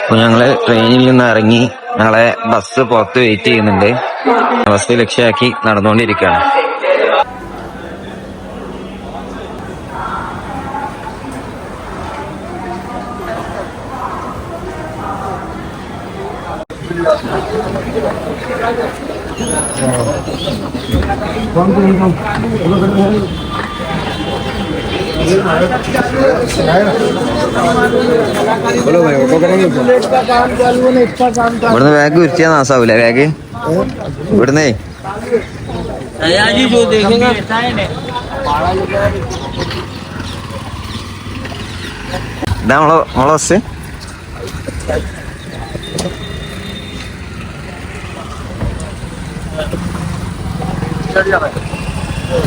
അപ്പോൾ ഞങ്ങള് ട്രെയിനിൽ നിന്ന് ഇറങ്ങി ഞങ്ങളെ ബസ് പുറത്ത് വെയിറ്റ് ചെയ്യുന്നുണ്ട്. ബസ് ലക്ഷ്യമാക്കി നടന്നുകൊണ്ടിരിക്കുകയാണ്. ഇവിടുന്ന് ബാഗ് ഉരുത്തിയാ നാസാവൂലേ ബാഗ് ഇവിടുന്നേ? ഇതാ നമ്മളെ ബസ്.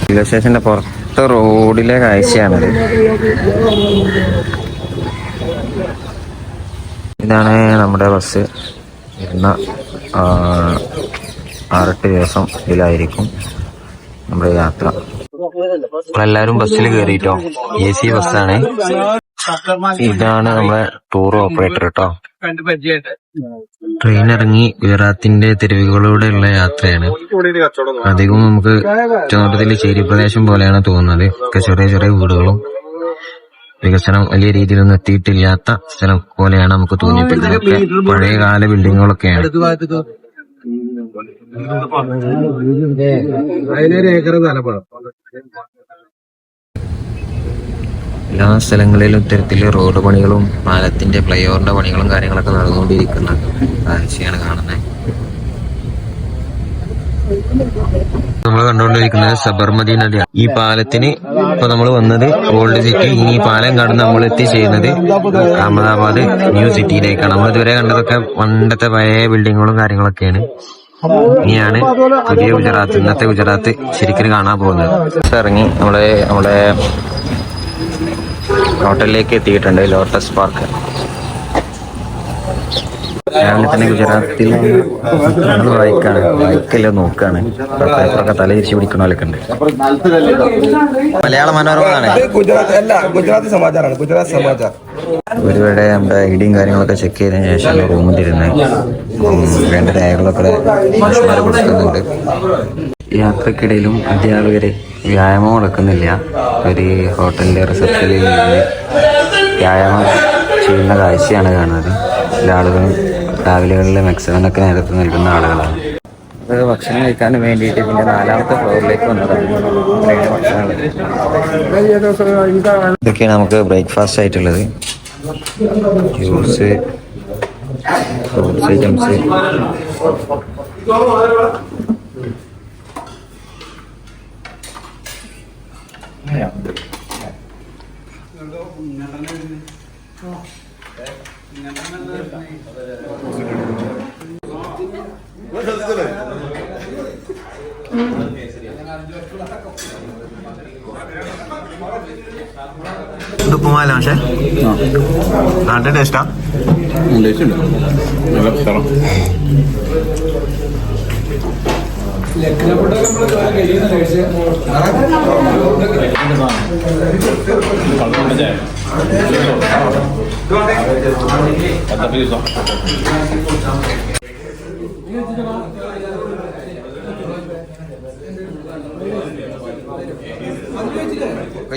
റെയിൽവേ സ്റ്റേഷന്റെ പുറത്തെ റോഡിലെ കാഴ്ചയാണത്. ഇതാണ് നമ്മുടെ ബസ്. വരുന്ന 6-8 ദിവസം ഇതിലായിരിക്കും നമ്മുടെ യാത്ര. നമ്മളെല്ലാരും ബസ്സിൽ കയറിട്ടോ. AC ബസ്സാണ്. ഇതാണ് നമ്മുടെ ടൂർ ഓപ്പറേറ്റർ കേട്ടോ. ട്രെയിൻ ഇറങ്ങി ഗുജറാത്തിന്റെ തെരുവുകളിലൂടെയുള്ള യാത്രയാണ്. അധികം നമുക്ക് ചോട്ടത്തിൽ ചേരി പ്രദേശം പോലെയാണ് തോന്നുന്നത്. ഒക്കെ ചെറിയ ചെറിയ വീടുകളും വികസനം വലിയ രീതിയിലൊന്നും എത്തിയിട്ടില്ലാത്ത സ്ഥലം പോലെയാണ് നമുക്ക് തോന്നിയിട്ടുള്ളത്. പഴയ കാല ബിൽഡിങ്ങുകളൊക്കെയാണ്. എല്ലാ സ്ഥലങ്ങളിലും ഇത്തരത്തില് റോഡ് പണികളും പാലത്തിന്റെ ഫ്ലൈ ഓവറിന്റെ പണികളും കാര്യങ്ങളൊക്കെ നടന്നുകൊണ്ടിരിക്കുന്ന കാഴ്ചയാണ് കാണുന്നത്. നമ്മൾ കണ്ടുകൊണ്ടിരിക്കുന്നത് സബർമതി നദിയാണ്. ഈ പാലത്തിന് ഇപ്പൊ നമ്മൾ വന്നത് ഓൾഡ് സിറ്റി. ഇനി ഈ പാലം കടന്ന് നമ്മൾ എത്തിച്ചേരുന്നത് അഹമ്മദാബാദ് ന്യൂ സിറ്റിയിലേക്കാണ്. നമ്മൾ ഇതുവരെ കണ്ടതൊക്കെ പണ്ടത്തെ പഴയ ബിൽഡിങ്ങുകളും കാര്യങ്ങളൊക്കെയാണ്. ഇനിയാണ് പുതിയ ഗുജറാത്ത്, ഇന്നത്തെ ഗുജറാത്ത് ശരിക്കും കാണാൻ പോകുന്നത്. ഇറങ്ങി നമ്മുടെ ഹോട്ടലിലേക്ക് എത്തിയിട്ടുണ്ട്. Lotus park. രാവിലെ തന്നെ ഗുജറാത്തിൽ വായിക്കല്ലോ നോക്കാണ്. പേപ്പറൊക്കെ തല തിരിച്ചു പിടിക്കണോലൊക്കെ ഉണ്ട്. മലയാള മനോരമയാണ്. ഗുജറാത്തി സമാചാറാണ്. ഗുജറാത്ത് സമാചാർ. ഒരുപാട് നമ്മുടെ ഐഡിയും കാര്യങ്ങളൊക്കെ ചെക്ക് ചെയ്തതിനു ശേഷമാണ് റൂമിൽ തരുന്നത്. വേണ്ട രേഖകളൊക്കെ മനുഷ്യന്മാർ കൊടുക്കുന്നുണ്ട്. യാത്രക്കിടയിലും അധ്യാപകര് വ്യായാമം നടക്കുന്നില്ല. ഒരു ഹോട്ടലിന്റെ റിസപ്ഷനിൽ നിന്ന് വ്യായാമം ചെയ്യുന്ന കാഴ്ചയാണ് കാണുന്നത്. എല്ലാ ആളുകളും രാവിലെകളിലെ മെക്സിമനൊക്കെ നേരത്തെ നൽകുന്ന ആളുകളാണ്. അത് ഭക്ഷണം കഴിക്കാൻ വേണ്ടിയിട്ട് പിന്നെ 4ാമത്തെ ഫ്ലോറിലേക്ക് വന്നതാണ്. ഇതൊക്കെയാണ് നമുക്ക് ബ്രേക്ക്ഫാസ്റ്റ് ആയിട്ടുള്ളത്. Juice, fruits items. ഇത് ഉപ്പുമാല പക്ഷേ നാട്ടിൽ ടേസ്റ്റാ.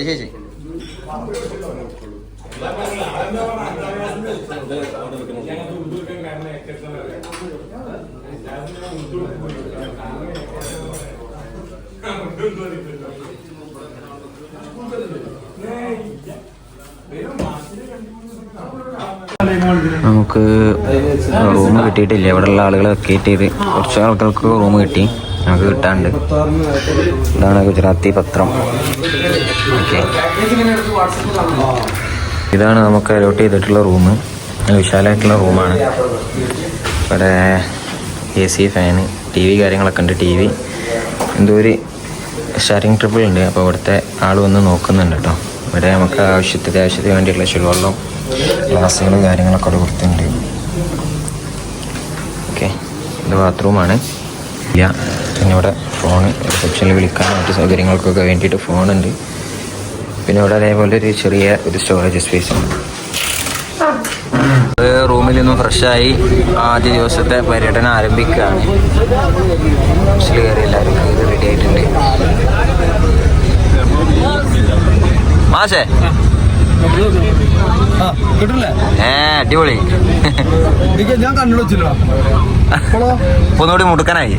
ചേച്ചി നമുക്ക് റൂം കിട്ടിയിട്ടില്ല. ഇവിടെയുള്ള ആളുകളെ വെക്കേറ്റ് ചെയ്ത് കുറച്ച് ആൾക്കാർക്ക് റൂം കിട്ടി. നമുക്ക് കിട്ടാണ്ട്. ഇതാണ് ഗുജറാത്തി പത്രം. ഓക്കെ, ഇതാണ് നമുക്ക് അലോട്ട് ചെയ്തിട്ടുള്ള റൂം. വിശാലമായിട്ടുള്ള റൂമാണ്. ഇവിടെ AC, ഫാന്, TV കാര്യങ്ങളൊക്കെ ഉണ്ട്. TV എന്തോ ഒരു ഷെയറിംഗ് ട്രിപ്പിൾ ഉണ്ട്. അപ്പോൾ ഇവിടുത്തെ ആൾ വന്ന് നോക്കുന്നുണ്ട് കേട്ടോ. ഇവിടെ നമുക്ക് അത്യാവശ്യത്തിന് വേണ്ടിയിട്ടുള്ള ചുടുവെള്ളം, ഗ്ലാസ്സുകൾ കാര്യങ്ങളൊക്കെ അവിടെ കൊടുത്തിട്ടുണ്ട്. ഓക്കെ, ഇത് ബാത്റൂമാണ്. പിന്നെ ഇവിടെ ഫോണ്, റിസപ്ഷനിൽ വിളിക്കാൻ മറ്റു സൗകര്യങ്ങൾക്കൊക്കെ വേണ്ടിയിട്ട് ഫോണുണ്ട്. പിന്നെ ഇവിടെ അതേപോലെ ഒരു ചെറിയ സ്റ്റോറേജ് സ്പേസ് ഉണ്ട്. റൂമിൽ റൂമിൽ നിന്നും ഫ്രഷായി ആദ്യ ദിവസത്തെ പര്യടനം ആരംഭിക്കുകയാണ്. ബസ്സിൽ കയറി എല്ലാവരും കയറി റെഡി ആയിട്ടുണ്ട്. മാഷേ അടിപൊളി. ഒന്നുകൂടി മുടുക്കാനായി.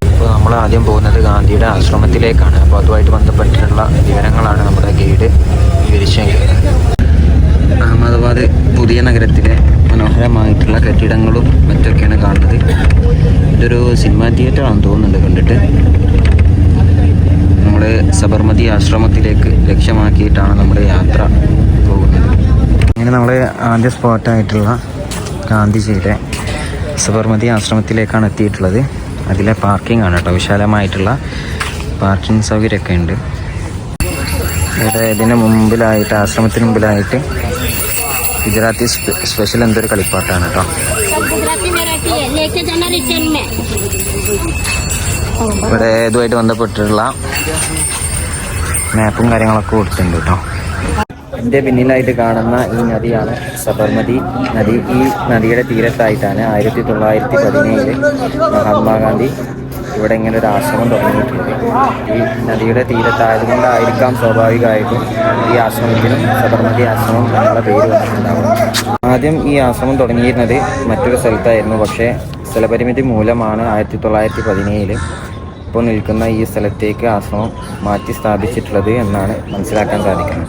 അപ്പോൾ നമ്മൾ ആദ്യം പോകുന്നത് ഗാന്ധിയുടെ ആശ്രമത്തിലേക്കാണ്. അപ്പോൾ അതുമായിട്ട് ബന്ധപ്പെട്ടിട്ടുള്ള വിവരങ്ങളാണ് നമ്മുടെ ഗൈഡ് വിവരിച്ചത്. അഹമ്മദാബാദ് പുതിയ നഗരത്തിലെ മനോഹരമായിട്ടുള്ള കെട്ടിടങ്ങളും മറ്റൊക്കെയാണ് കാണുന്നത്. ഇതൊരു സിനിമാ തിയേറ്റർ ആണെന്ന് തോന്നുന്നുണ്ട് കണ്ടിട്ട്. നമ്മൾ സബർമതി ആശ്രമത്തിലേക്ക് ലക്ഷ്യമാക്കിയിട്ടാണ് നമ്മുടെ യാത്ര പോകുന്നത്. അങ്ങനെ നമ്മൾ ആദ്യ സ്പോട്ടായിട്ടുള്ള ഗാന്ധിജിയുടെ സബർമതി ആശ്രമത്തിലേക്കാണ് എത്തിയിട്ടുള്ളത്. അതിലെ പാർക്കിംഗ് ആണ് കേട്ടോ. വിശാലമായിട്ടുള്ള പാർക്കിംഗ് സൗകര്യമൊക്കെ ഉണ്ട് ഇവിടെ. ഇതിന് മുമ്പിലായിട്ട്, ആശ്രമത്തിന് മുമ്പിലായിട്ട് ഗുജറാത്തി സ്പെഷ്യൽ എന്തൊരു കളിപ്പാട്ടാണ് കേട്ടോ. ഇവിടെ ഇതുമായിട്ട് ബന്ധപ്പെട്ടിട്ടുള്ള മാപ്പും കാര്യങ്ങളൊക്കെ കൊടുത്തിട്ടുണ്ട് കേട്ടോ. എൻ്റെ പിന്നിലായിട്ട് കാണുന്ന ഈ നദിയാണ് സബർമതി നദി. ഈ നദിയുടെ തീരത്തായിട്ടാണ് 1917 മഹാത്മാഗാന്ധി ഇവിടെ ഇങ്ങനെ ഒരു ആശ്രമം തുടങ്ങിയിട്ടുണ്ട്. ഈ നദിയുടെ തീരത്തായതുകൊണ്ടായിരിക്കാം സ്വാഭാവികമായിട്ടും ഈ ആശ്രമത്തിനും സബർമതി ആശ്രമം എന്നുള്ള പേര് വന്നിട്ടുണ്ടാകും. ആദ്യം ഈ ആശ്രമം തുടങ്ങിയിരുന്നത് മറ്റൊരു സ്ഥലത്തായിരുന്നു. പക്ഷേ സ്ഥലപരിമിതി മൂലമാണ് 1917 ഇപ്പോൾ നിൽക്കുന്ന ഈ സ്ഥലത്തേക്ക് ആശ്രമം മാറ്റി സ്ഥാപിച്ചിട്ടുള്ളത് എന്നാണ് മനസ്സിലാക്കാൻ സാധിക്കുന്നത്.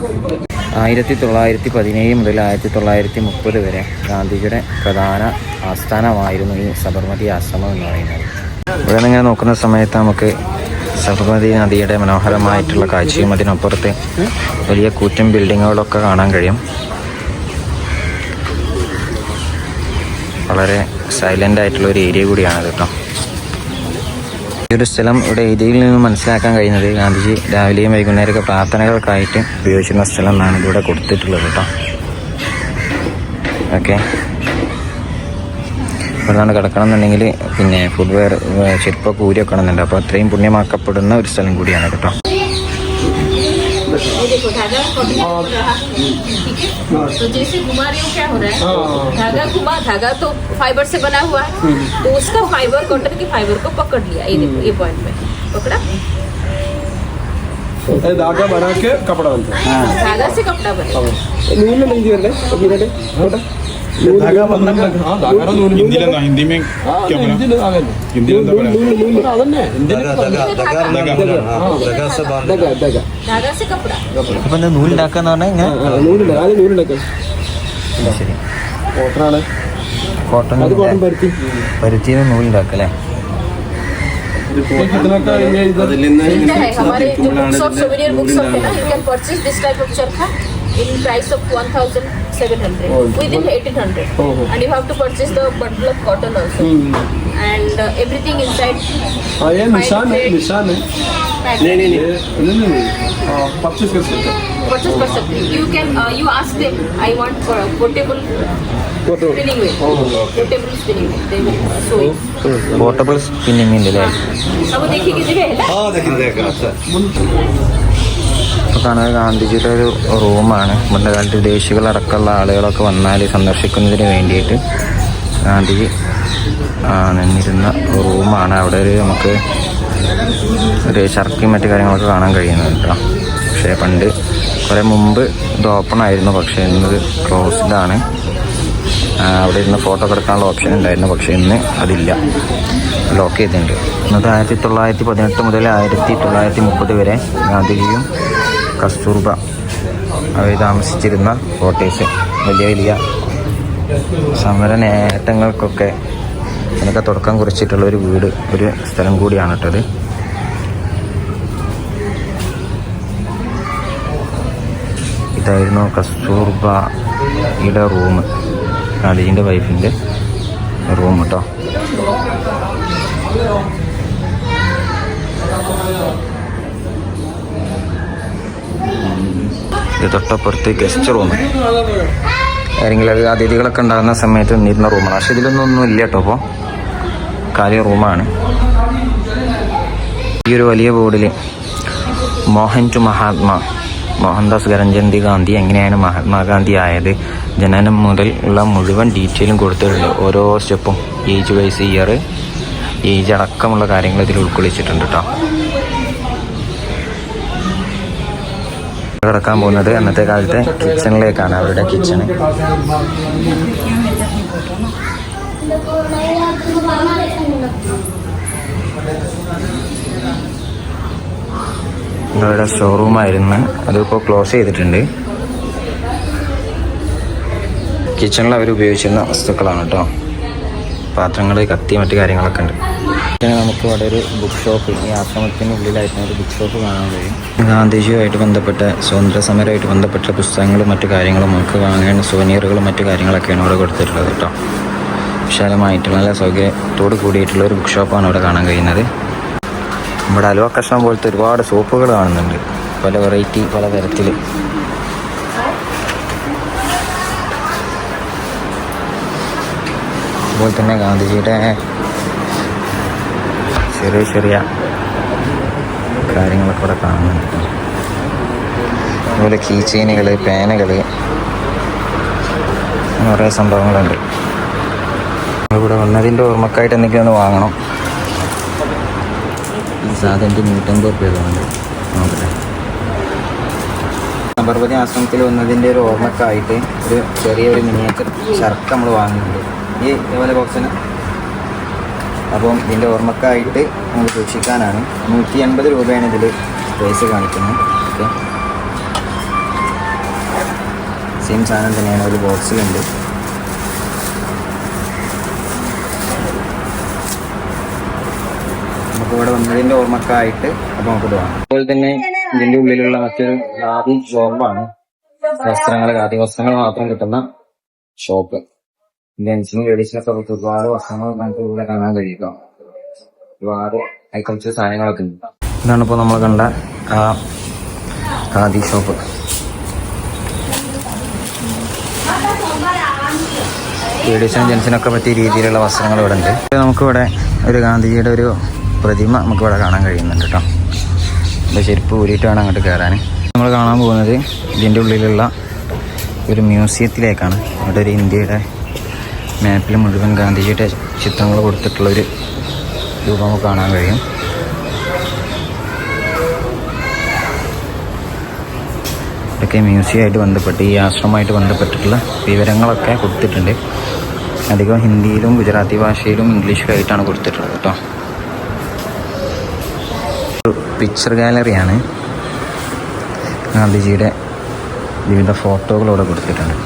1917 മുതൽ 1930 വരെ ഗാന്ധിജിയുടെ പ്രധാന ആസ്ഥാനമായിരുന്നു ഈ സബർമതി ആശ്രമം എന്ന് പറയുന്നത്. ഇവിടെ നിന്നിങ്ങനെ നോക്കുന്ന സമയത്ത് നമുക്ക് സബർമതി നദിയുടെ മനോഹരമായിട്ടുള്ള കാഴ്ചയും അതിനപ്പുറത്ത് വലിയ കൂറ്റൻ ബിൽഡിങ്ങുകളൊക്കെ കാണാൻ കഴിയും. വളരെ സൈലൻ്റ് ആയിട്ടുള്ള ഒരു ഏരിയ കൂടിയാണ് കേട്ടോ. ഈ ഒരു സ്ഥലം ഇവിടെ ഏരിയയിൽ നിന്ന് മനസ്സിലാക്കാൻ കഴിയുന്നത് ഗാന്ധിജി രാവിലെയും വൈകുന്നേരമൊക്കെ പ്രാർത്ഥനകൾക്കായിട്ട് ഉപയോഗിച്ചിരുന്ന സ്ഥലം എന്നാണ് ഇവിടെ കൊടുത്തിട്ടുള്ളത് കേട്ടോ. ഓക്കെ, ഇവിടെയാണ് കിടക്കണം എന്നുണ്ടെങ്കിൽ പിന്നെ ഫുട്വെയർ ചെരുപ്പൊക്കെ ഊരി വെക്കണമെന്നുണ്ട്. അപ്പോൾ അത്രയും പുണ്യമാക്കപ്പെടുന്ന ഒരു സ്ഥലം കൂടിയാണ് കേട്ടോ. तो जैसे घुमा रही हूँ क्या हो रहा है, धागा घुमा, धागा तो फाइबर से बना हुआ है, तो उसका फाइबर कॉटन की फाइबर को पकड़ लिया. ये देखो, ये पॉइंट पे पकड़ा, धागा बना के कपड़ा बनता है. धागा से कपड़ा बने. नून में नहीं दिया धागा बंधन हाँ धागा नून हिंदी लगा. हिंदी में क्या बना? हिंदी में धागा से कपड़ा. അപ്പം എന്താ നൂലുണ്ടാക്കാന്ന് പറഞ്ഞാൽ ഇങ്ങനെ ശരി. കോട്ടൺ പരുത്തിന്ന് നൂലുണ്ടാക്കല്ലേ. हमारे जो books of souvenir books of है ना, you can purchase this type of चरखा in price of 1700 within 1800, and you have to purchase the bundle of cotton also, and everything inside. ये निशान है. नहीं परचेज कर सकते. Purchase कर सकते. You can you ask them, I want portable spinning wheel. Portable spinning wheel. They will show it. Portable spinning ഉണ്ട് അല്ലേ. अब देखिए किसी है ना. ഇപ്പോൾ കാണുന്നത് ഗാന്ധിജിയുടെ ഒരു റൂമാണ്. പണ്ട് കാലത്ത് വിദേശികളടക്കമുള്ള ആളുകളൊക്കെ വന്നാൽ സന്ദർശിക്കുന്നതിന് വേണ്ടിയിട്ട് ഗാന്ധിജി നിന്നിരുന്ന റൂമാണ്. അവിടെ ഒരു നമുക്ക് ഒരു ചർക്കയും മറ്റു കാര്യങ്ങളൊക്കെ കാണാൻ കഴിയുന്നത് കേട്ടോ. പക്ഷേ പണ്ട് കുറേ മുമ്പ് ഇത് ഓപ്പൺ ആയിരുന്നു, പക്ഷേ ഇന്നത് ക്ലോസ്ഡ് ആണ്. അവിടെ ഇരുന്ന് ഫോട്ടോ എടുക്കാനുള്ള ഓപ്ഷൻ ഉണ്ടായിരുന്നു, പക്ഷേ ഇന്ന് അതില്ല, ലോക്ക് ചെയ്തിട്ടുണ്ട്. ഇന്നത് 1918 മുതൽ 1930 വരെ ഗാന്ധിജിയും കസ്തൂർബ അവർ താമസിച്ചിരുന്ന ക്വാർട്ടേഴ്സ്, വലിയ വലിയ സമര നേട്ടങ്ങൾക്കൊക്കെ ഇതിനൊക്കെ തുടക്കം കുറിച്ചിട്ടുള്ള ഒരു വീട്, ഒരു സ്ഥലം കൂടിയാണ് കേട്ടത്. ഇതായിരുന്നു കസ്തൂർബയുടെ റൂം, ഗാന്ധിജിൻ്റെ വൈഫിൻ്റെ റൂം കേട്ടോ. ഇത് തൊട്ടപ്പുറത്ത് ഗസ്റ്റ് റൂം, ആരെങ്കിലും അതിഥികളൊക്കെ ഉണ്ടാകുന്ന സമയത്ത് നിന്നിരുന്ന റൂമാണ്. പക്ഷെ ഇതിലൊന്നും ഇല്ല കേട്ടോ. അപ്പോൾ കാലിയ റൂമാണ്. ഈ ഒരു വലിയ ബോർഡിൽ മോഹൻ ടു മഹാത്മാ, മോഹൻദാസ് കരംചന്ദ് ഗാന്ധി എങ്ങനെയാണ് മഹാത്മാഗാന്ധി ആയത്, ജനനം മുതൽ ഉള്ള മുഴുവൻ ഡീറ്റെയിലും കൊടുത്തിട്ടുണ്ട്. ഓരോ സ്റ്റെപ്പും ഏജ് വൈസ് ഇയർ ഏജ് അടക്കമുള്ള കാര്യങ്ങൾ ഇതിൽ ഉൾക്കൊള്ളിച്ചിട്ടുണ്ട് കേട്ടോ. കിടക്കാൻ പോകുന്നത് അന്നത്തെ കാലത്തെ കിച്ചണിലേക്കാണ്. അവരുടെ കിച്ചണ് അവരുടെ ഷോറൂമായിരുന്നു, അതിപ്പോൾ ക്ലോസ് ചെയ്തിട്ടുണ്ട്. കിച്ചണിൽ അവർ ഉപയോഗിച്ചിരുന്ന വസ്തുക്കളാണ് കേട്ടോ. പാത്രങ്ങൾ, കത്തി, മറ്റു കാര്യങ്ങളൊക്കെ ഉണ്ട്. പിന്നെ നമുക്ക് ഇവിടെ ഒരു ബുക്ക് ഷോപ്പ്, ഈ ആശ്രമത്തിനുള്ളിലായിട്ട് ഒരു ബുക്ക് ഷോപ്പ് കാണാൻ കഴിയും. ഗാന്ധിജിയുമായിട്ട് ബന്ധപ്പെട്ട, സ്വാതന്ത്ര്യ സമരമായിട്ട് ബന്ധപ്പെട്ട പുസ്തകങ്ങളും മറ്റു കാര്യങ്ങളും നമുക്ക് വാങ്ങേണ്ട സുവനീറുകളും മറ്റു കാര്യങ്ങളൊക്കെയാണ് ഇവിടെ കൊടുത്തിട്ടുള്ളത് കേട്ടോ. വിശാലമായിട്ടുള്ള നല്ല സൗകര്യത്തോട് കൂടിയിട്ടുള്ള ഒരു ബുക്ക് ഷോപ്പാണ് ഇവിടെ കാണാൻ കഴിയുന്നത്. നമ്മുടെ അലുവ കഷ്ണം പോലത്തെ ഒരുപാട് സോപ്പുകൾ കാണുന്നുണ്ട്, പല വെറൈറ്റി, പല തരത്തിൽ. അതുപോലെ തന്നെ ഗാന്ധിജിയുടെ ചെറിയ ചെറിയ കാര്യങ്ങളൊക്കെ ഇവിടെ കാണുന്നുണ്ട്. അതുപോലെ കീ ചെയിനുകൾ, പേനകൾ, കുറേ സംഭവങ്ങളുണ്ട്. ഇവിടെ വന്നതിൻ്റെ ഓർമ്മക്കായിട്ട് എന്തെങ്കിലും ഒന്ന് വാങ്ങണം. ഈ സാധനത്തിന് 150 രൂപയുണ്ട്. നോക്കട്ടെ. സബർമതി ആശ്രമത്തിൽ വന്നതിൻ്റെ ഒരു ഓർമ്മക്കായിട്ട് ഒരു ചെറിയൊരു മിനിയേച്ചർ ഷർട്ട് നമ്മൾ വാങ്ങുന്നുണ്ട്. ഈ ഇതുപോലെ ബോക്സിന്. അപ്പം ഇതിൻ്റെ ഓർമ്മക്കായിട്ട് നമ്മൾ സൂക്ഷിക്കാനാണ്. 180 രൂപയാണ് ഇതിൽ പ്രൈസ് കാണിക്കുന്നത്. ഓക്കെ, സെയിം സാധനം തന്നെയാണ് ഒരു ബോക്സിലുണ്ട്. നമുക്ക് ഇവിടെ വന്നതിൻ്റെ ഓർമ്മക്കായിട്ട് അപ്പോൾ നമുക്ക് തോന്നാം. അതുപോലെ തന്നെ ഇതിൻ്റെ ഉള്ളിലുള്ള മറ്റൊരു ഖാദി ഷോപ്പാണ്. വസ്ത്രങ്ങൾ, ഖാദി വസ്ത്രങ്ങൾ മാത്രം കിട്ടുന്ന ഷോപ്പ്. ജെൻസിനും ലേഡീസിനൊക്കെ ഒരുപാട് വസ്ത്രങ്ങൾ നമുക്ക് ഇവിടെ കാണാൻ കഴിയുക. ഒരുപാട് ഐറ്റംസ് സാധനങ്ങളൊക്കെ ഉണ്ട്. ഇതാണ് ഇപ്പോൾ നമ്മൾ കണ്ട ആ ഖാദി ഷോപ്പ്. ലേഡീസിനും ജെൻസിനൊക്കെ പറ്റിയ രീതിയിലുള്ള വസ്ത്രങ്ങൾ ഇവിടെ ഉണ്ട്. നമുക്കിവിടെ ഒരു ഗാന്ധിജിയുടെ ഒരു പ്രതിമ നമുക്കിവിടെ കാണാൻ കഴിയുന്നുണ്ട് കേട്ടോ. എൻ്റെ ചെരുപ്പ് ഊരിയിട്ട് വേണം അങ്ങോട്ട് കയറാൻ. നമ്മൾ കാണാൻ പോകുന്നത് ഇതിൻ്റെ ഉള്ളിലുള്ള ഒരു മ്യൂസിയത്തിലേക്കാണ്. അവിടെ ഒരു ഇന്ത്യയുടെ മാപ്പിൽ മുഴുവൻ ഗാന്ധിജിയുടെ ചിത്രങ്ങൾ കൊടുത്തിട്ടുള്ളൊരു രൂപം നമുക്ക് കാണാൻ കഴിയും. ഇതൊക്കെ മ്യൂസിയമായിട്ട് ബന്ധപ്പെട്ട്, ഈ ആശ്രമമായിട്ട് ബന്ധപ്പെട്ടിട്ടുള്ള വിവരങ്ങളൊക്കെ കൊടുത്തിട്ടുണ്ട്. അധികം ഹിന്ദിയിലും ഗുജറാത്തി ഭാഷയിലും ഇംഗ്ലീഷിലായിട്ടാണ് കൊടുത്തിട്ടുള്ളത് കേട്ടോ. ഒരു പിക്ചർ ഗാലറിയാണ്. ഗാന്ധിജിയുടെ വിവിധ ഫോട്ടോകൾ ഇവിടെ കൊടുത്തിട്ടുണ്ട്.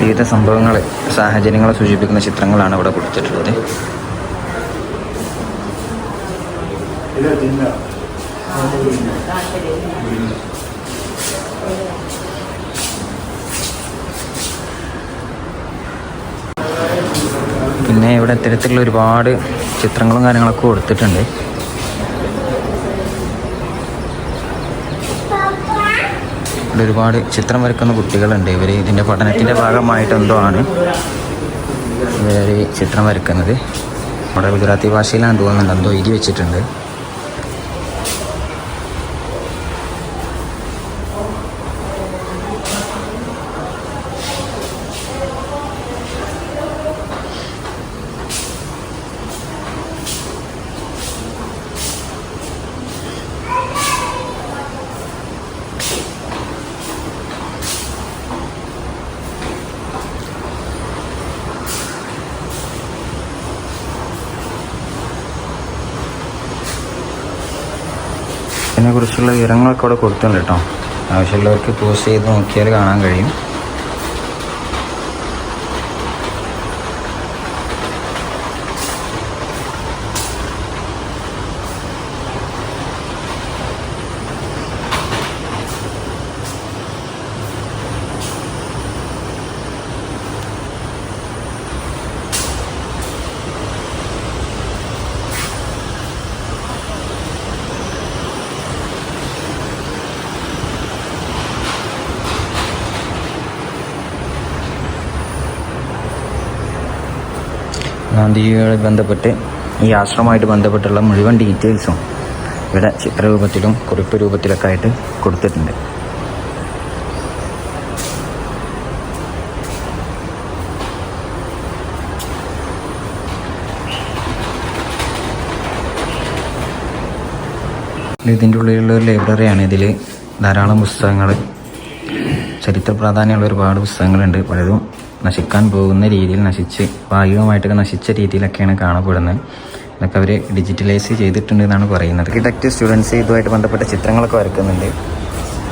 വിവിധ സംഭവങ്ങൾ, സാഹചര്യങ്ങളെ സൂചിപ്പിക്കുന്ന ചിത്രങ്ങളാണ് ഇവിടെ കൊടുത്തിട്ടുള്ളത്. പിന്നെ ഇവിടെ ഇത്തരത്തിലുള്ള ഒരുപാട് ചിത്രങ്ങളും കാര്യങ്ങളൊക്കെ കൊടുത്തിട്ടുണ്ട്. ഇവിടെ ഒരുപാട് ചിത്രം വരയ്ക്കുന്ന കുട്ടികളുണ്ട്. ഇവർ ഇതിൻ്റെ പഠനത്തിൻ്റെ ഭാഗമായിട്ട് എന്തോ ആണ് ഇവർ ചിത്രം വരയ്ക്കുന്നത്. നമ്മുടെ ഗുജറാത്തി ഭാഷയിലാണ് തോന്നുന്നുണ്ട്, എന്തോ എഴുതി വെച്ചിട്ടുണ്ട്. ഇതിനെക്കുറിച്ചുള്ള വിവരങ്ങളൊക്കെ അവിടെ കൊടുത്തിട്ടുണ്ട് കേട്ടോ. ആവശ്യമുള്ളവർക്ക് പോസ്റ്റ് ചെയ്ത് നോക്കിയാൽ കാണാൻ കഴിയും. ഗാന്ധിജിയുമായി ബന്ധപ്പെട്ട് ഈ ആശ്രമമായിട്ട് ബന്ധപ്പെട്ടുള്ള മുഴുവൻ ഡീറ്റെയിൽസും ഇവിടെ ചിത്രരൂപത്തിലും കുറിപ്പ് രൂപത്തിലൊക്കെ ആയിട്ട് കൊടുത്തിട്ടുണ്ട്. ഇതിൻ്റെ ഉള്ളിലുള്ള ഒരു ലൈബ്രറിയാണ്. ഇതിൽ ധാരാളം പുസ്തകങ്ങൾ, ചരിത്ര പ്രാധാന്യമുള്ള ഒരുപാട് പുസ്തകങ്ങളുണ്ട്. പലതും നശിക്കാൻ പോകുന്ന രീതിയിൽ ഭാഗികമായിട്ടൊക്കെ നശിച്ച രീതിയിലൊക്കെയാണ് കാണപ്പെടുന്നത്. ഇതൊക്കെ അവർ ഡിജിറ്റലൈസ് ചെയ്തിട്ടുണ്ട് എന്നാണ് പറയുന്നത്. ആർക്കിടെക്റ്റ് സ്റ്റുഡൻസ് ഇതുമായിട്ട് ബന്ധപ്പെട്ട ചിത്രങ്ങളൊക്കെ വരക്കുന്നുണ്ട്.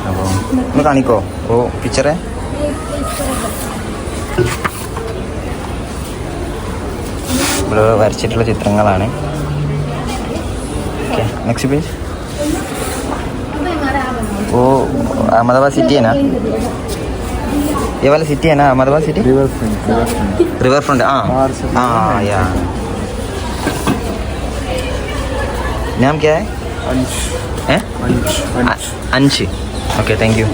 അപ്പോൾ ഒന്ന് കാണിക്കോ? ഓ പിക്ചറെ ഇവിടെ വരച്ചിട്ടുള്ള ചിത്രങ്ങളാണ്. Okay, next page. वो अहमदाबाद सिटी है ना, ये वाला सिटी है ना अहमदाबाद सिटी, रिवर फ्रंट. हाँ या नाम क्या है? अंश. Okay, thank you.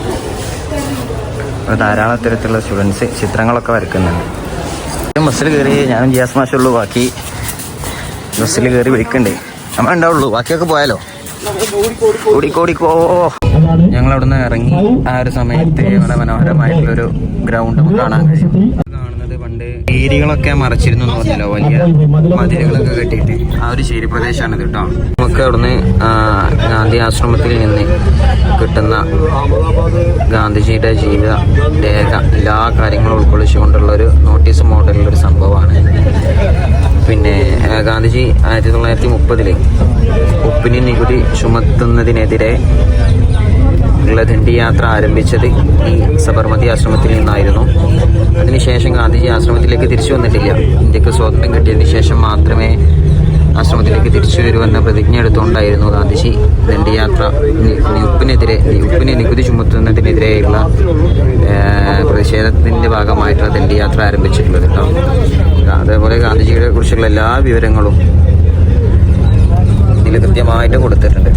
ധാരാളം തരത്തിലുള്ള സ്റ്റുഡൻസ് ചിത്രങ്ങളൊക്കെ വരക്കുന്നുണ്ട്. ബസ്സിൽ കയറി ഞാനും ജിയാസ് മാഷുള്ളൂ. ബാക്കി ബസ്സിൽ കയറി വിളിക്കണ്ടേ, നമ്മൾ ഉണ്ടാവുള്ളൂ. ബാക്കിയൊക്കെ പോയാലോ? ഓടിക്കോ. ഞങ്ങളവിടുന്ന് ഇറങ്ങി ആ ഒരു സമയത്ത് വളരെ മനോഹരമായിട്ടുള്ളൊരു ഗ്രൗണ്ട് കാണാൻ കഴിയും. കാണുന്നത് പണ്ട് ഏരികളൊക്കെ മറച്ചിരുന്നു എന്ന് പറഞ്ഞല്ലോ, വലിയ മതിലുകളൊക്കെ കെട്ടിയിട്ട്. ആ ഒരു ശേരി പ്രദേശമാണ് ഇത് കേട്ടോ. നമുക്ക് അവിടുന്ന് ഗാന്ധി ആശ്രമത്തിൽ നിന്ന് കിട്ടുന്ന ഗാന്ധിജിയുടെ ജീവിത രേഖ, എല്ലാ കാര്യങ്ങളും ഉൾക്കൊള്ളിച്ചുകൊണ്ടുള്ള ഒരു നോട്ടീസ് മോഡലിലൊരു സംഭവമാണ്. പിന്നെ ഗാന്ധിജി 1930 ഉപ്പിന് നികുതി ചുമത്തുന്നതിനെതിരെ ഉള്ള ദണ്ഡിയാത്ര ആരംഭിച്ചത് ഈ സബർമതി ആശ്രമത്തിൽ നിന്നായിരുന്നു. അതിനുശേഷം ഗാന്ധിജി ആശ്രമത്തിലേക്ക് തിരിച്ചു വന്നിട്ടില്ല. ഇന്ത്യക്ക് സ്വാതന്ത്ര്യം കിട്ടിയതിന് ശേഷം മാത്രമേ ആശ്രമത്തിലേക്ക് തിരിച്ചു വരുമെന്ന പ്രതിജ്ഞ എടുത്തുകൊണ്ടായിരുന്നു ഗാന്ധിജി ദണ്ഡിയാത്ര ഉപ്പിന് നികുതി ചുമത്തുന്നതിനെതിരെയുള്ള പ്രതിഷേധത്തിൻ്റെ ഭാഗമായിട്ടുള്ള ദണ്ഡിയാത്ര ആരംഭിച്ചിട്ടുള്ളത് കേട്ടോ. അതേപോലെ ഗാന്ധിജിയെ കുറിച്ചുള്ള എല്ലാ വിവരങ്ങളും ഇതിൽ കൃത്യമായിട്ട് കൊടുത്തിട്ടുണ്ട്.